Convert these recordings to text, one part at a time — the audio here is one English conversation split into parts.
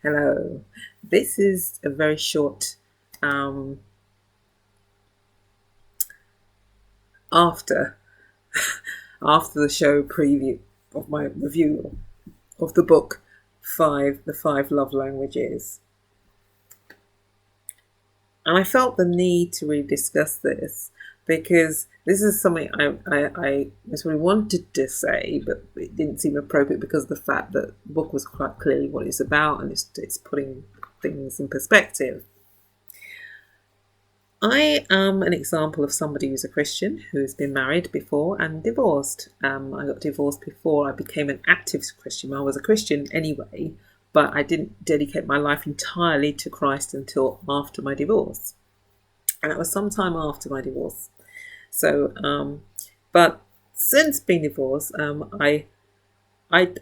Hello. This is a very short um, after after the show preview of my review of the book the Five Love Languages. And I felt the need to really discuss this because this is something I really wanted to say, but it didn't seem appropriate because of the fact that the book was quite clearly what it's about and it's putting things in perspective. I am an example of somebody who's a Christian who's been married before and divorced. I got divorced before I became an active Christian. I was a Christian anyway, but I didn't dedicate my life entirely to Christ until after my divorce. And that was some time after my divorce. But since being divorced, I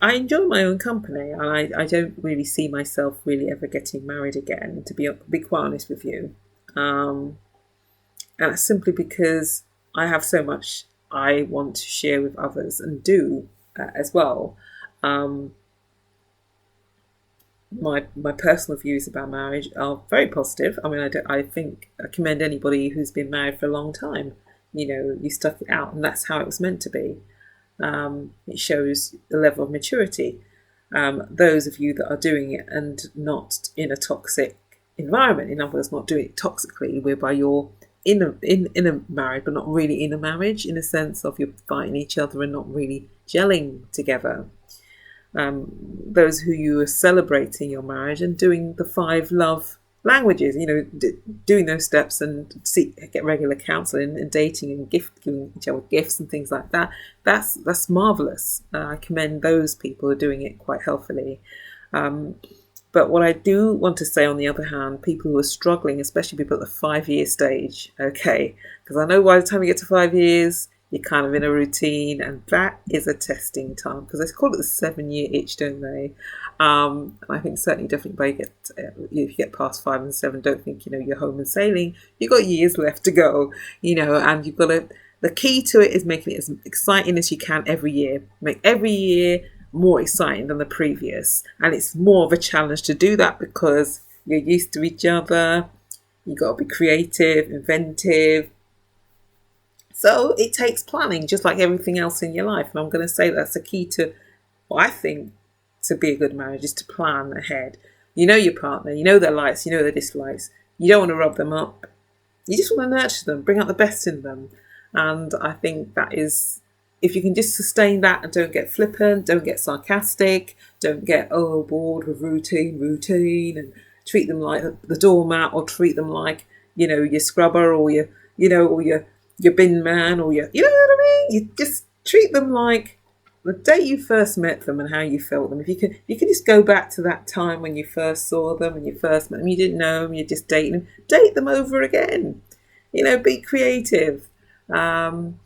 enjoy my own company, and I don't really see myself really ever getting married again, to be quite honest with you. And that's simply because I have so much I want to share with others and do as well. Um, my personal views about marriage are very positive. I mean, I think I commend anybody who's been married for a long time. You know, you stuck it out, and that's how it was meant to be. It shows the level of maturity. Those of you that are doing it and not in a toxic environment, in other words, not doing it toxically, whereby you're in a marriage but not really in a marriage, in a sense of you're fighting each other and not really gelling together. Those who you are celebrating your marriage and doing the five love languages, doing those steps and get regular counselling and dating and giving each other gifts and things like that. That's marvelous. I commend those people who are doing it quite healthily. But what I do want to say, on the other hand, people who are struggling, especially people at the 5 year stage, okay, because I know by the time you get to 5 years, you're kind of in a routine, and that is a testing time, because they call it the 7 year itch, don't they? And I think certainly definitely by if you get past 5 and 7, don't think you're home and sailing. You've got years left to go, and you've got to. The key to it is making it as exciting as you can every year. Make every year more exciting than the previous, and it's more of a challenge to do that because you're used to each other. You got to be creative, inventive. So it takes planning, just like everything else in your life. And I'm going to say that's the key to what I think to be a good marriage, is to plan ahead. You know your partner, you know their likes, you know their dislikes. You don't want to rub them up. You just want to nurture them, bring out the best in them. And I think that is, if you can just sustain that and don't get flippant, don't get sarcastic, don't get bored with routine, and treat them like the doormat, or treat them like your scrubber, or your bin man, or you know what I mean. You just treat them like the day you first met them and how you felt them. If you can just go back to that time when you first saw them and you first met them, you didn't know them, you're just dating them. Date them over again. Be creative. And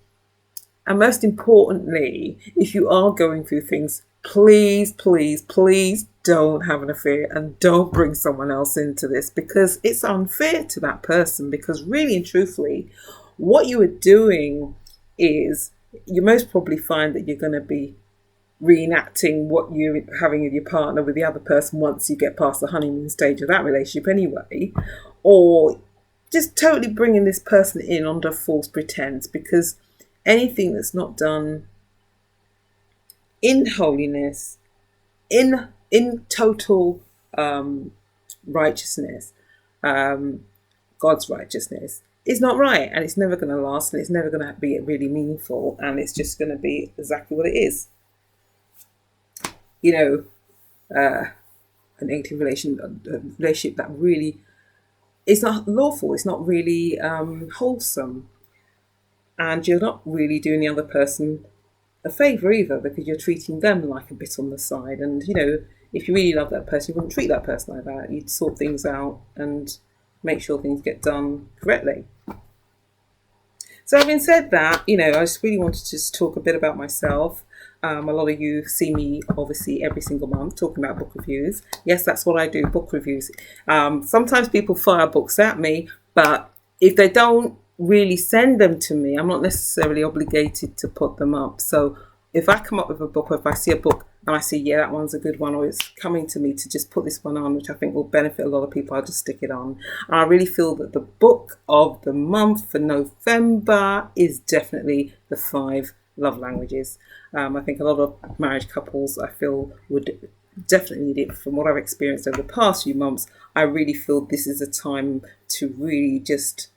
most importantly, if you are going through things, please, please, please don't have an affair and don't bring someone else into this, because it's unfair to that person. Because really and truthfully, what you are doing is, you most probably find that you're going to be reenacting what you're having with your partner with the other person once you get past the honeymoon stage of that relationship anyway, or just totally bringing this person in under false pretense, because anything that's not done in holiness, in total righteousness, God's righteousness, is not right, and it's never going to last, and it's never going to be really meaningful, and it's just going to be exactly what it is. An negative relationship that really is not lawful, it's not really wholesome, and you're not really doing the other person a favour either, because you're treating them like a bit on the side. And if you really love that person, you wouldn't treat that person like that. You'd sort things out and make sure things get done correctly. So having said that, I just really wanted to just talk a bit about myself. A lot of you see me obviously every single month talking about book reviews. Yes, that's what I do, book reviews. Sometimes people fire books at me, but if they don't really send them to me, I'm not necessarily obligated to put them up. So if I come up with a book, or if I see a book and I see, yeah, that one's a good one, or it's coming to me to just put this one on, which I think will benefit a lot of people, I'll just stick it on. And I really feel that the book of the month for November is definitely The 5 Love Languages. I think a lot of married couples, I feel, would definitely need it. From what I've experienced over the past few months, I really feel this is a time to really just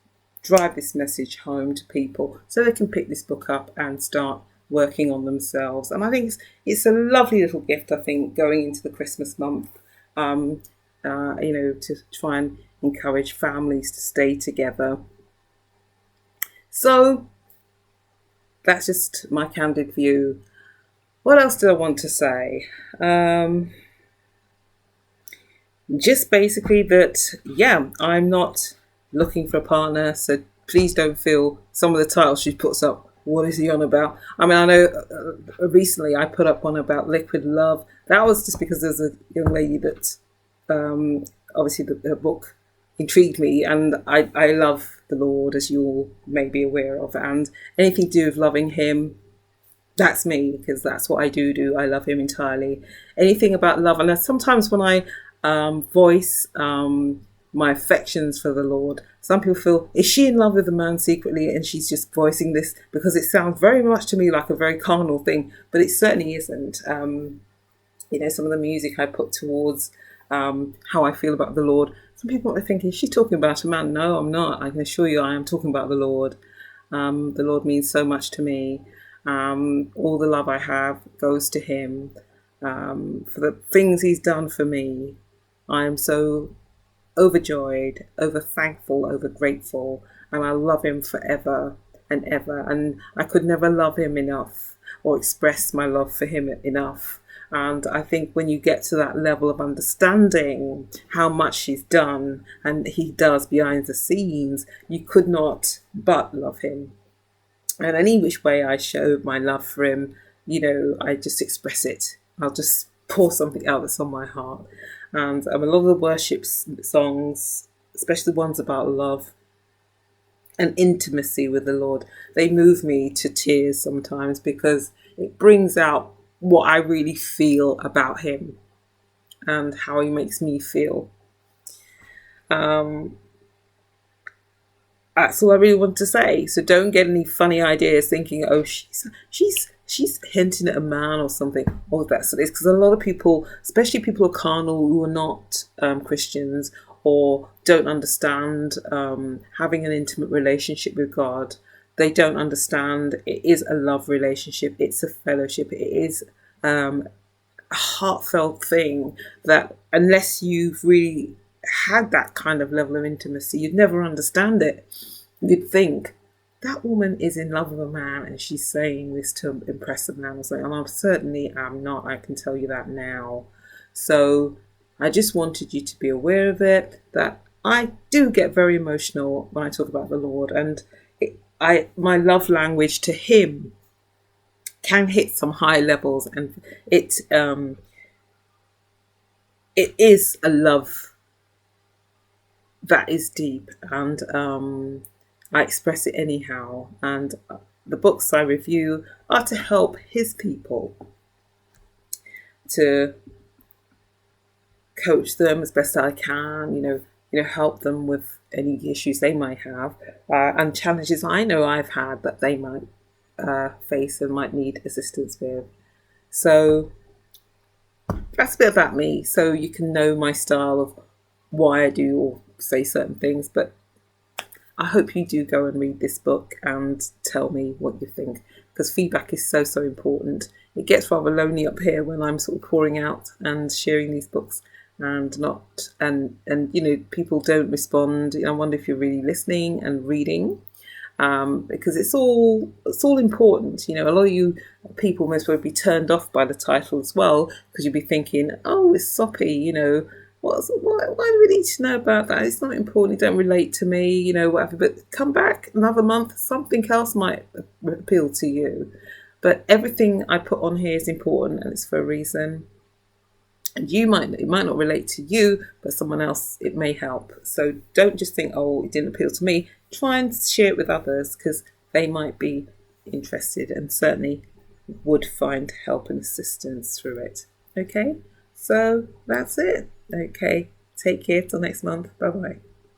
drive this message home to people so they can pick this book up and start working on themselves. And I think it's a lovely little gift, I think, going into the Christmas month, to try and encourage families to stay together. So that's just my candid view. What else do I want to say? Just basically that, yeah, I'm not looking for a partner, so please don't feel some of the titles she puts up, what is he on about? I mean, I know recently I put up one about liquid love. That was just because there's a young lady that obviously her book intrigued me, and I love the Lord, as you all may be aware of, and anything to do with loving him, that's me, because that's what I do. I love him entirely. Anything about love, and sometimes when I voice my affections for the Lord, some people feel, is she in love with the man secretly and she's just voicing this because it sounds very much to me like a very carnal thing, but it certainly isn't. Some of the music I put towards how I feel about the Lord, some people are thinking, is she talking about a man? No, I'm not. I can assure you I am talking about the Lord. The Lord means so much to me. All the love I have goes to him for the things he's done for me. I am so overjoyed, over thankful, over grateful, and I love him forever and ever. And I could never love him enough or express my love for him enough. And I think when you get to that level of understanding how much he's done and he does behind the scenes, you could not but love him. And any which way I show my love for him, I just express it. I'll just pour something out that's on my heart. And a lot of the worship songs, especially the ones about love and intimacy with the Lord, they move me to tears sometimes because it brings out what I really feel about him and how he makes me feel. That's all I really want to say. So don't get any funny ideas thinking, oh, she's hinting at a man or something. All that sort of, because a lot of people, especially people who are carnal, who are not Christians or don't understand having an intimate relationship with God, they don't understand it is a love relationship. It's a fellowship. It is a heartfelt thing that unless you've really had that kind of level of intimacy, you'd never understand it. You'd think, that woman is in love with a man and she's saying this to impress a man or something. And I certainly am not. I can tell you that now. So I just wanted you to be aware of it, that I do get very emotional when I talk about the Lord. And my love language to him can hit some high levels. And it is a love that is deep. And I express it anyhow, and the books I review are to help his people, to coach them as best I can, help them with any issues they might have, and challenges I know I've had that they might face and might need assistance with. So that's a bit about me, so you can know my style of why I do or say certain things, but I hope you do go and read this book and tell me what you think, because feedback is so, so important. It gets rather lonely up here when I'm sort of pouring out and sharing these books and people don't respond. I wonder if you're really listening and reading, because it's all important. A lot of you people most probably be turned off by the title as well, because you'll be thinking, oh, it's soppy, why do we need to know about that? It's not important. It don't relate to me, whatever. But come back another month, something else might appeal to you. But everything I put on here is important, and it's for a reason. And it might not relate to you, but someone else it may help. So don't just think, oh, it didn't appeal to me. Try and share it with others, because they might be interested, and certainly would find help and assistance through it. Okay, so that's it. Okay, take care till next month. Bye bye.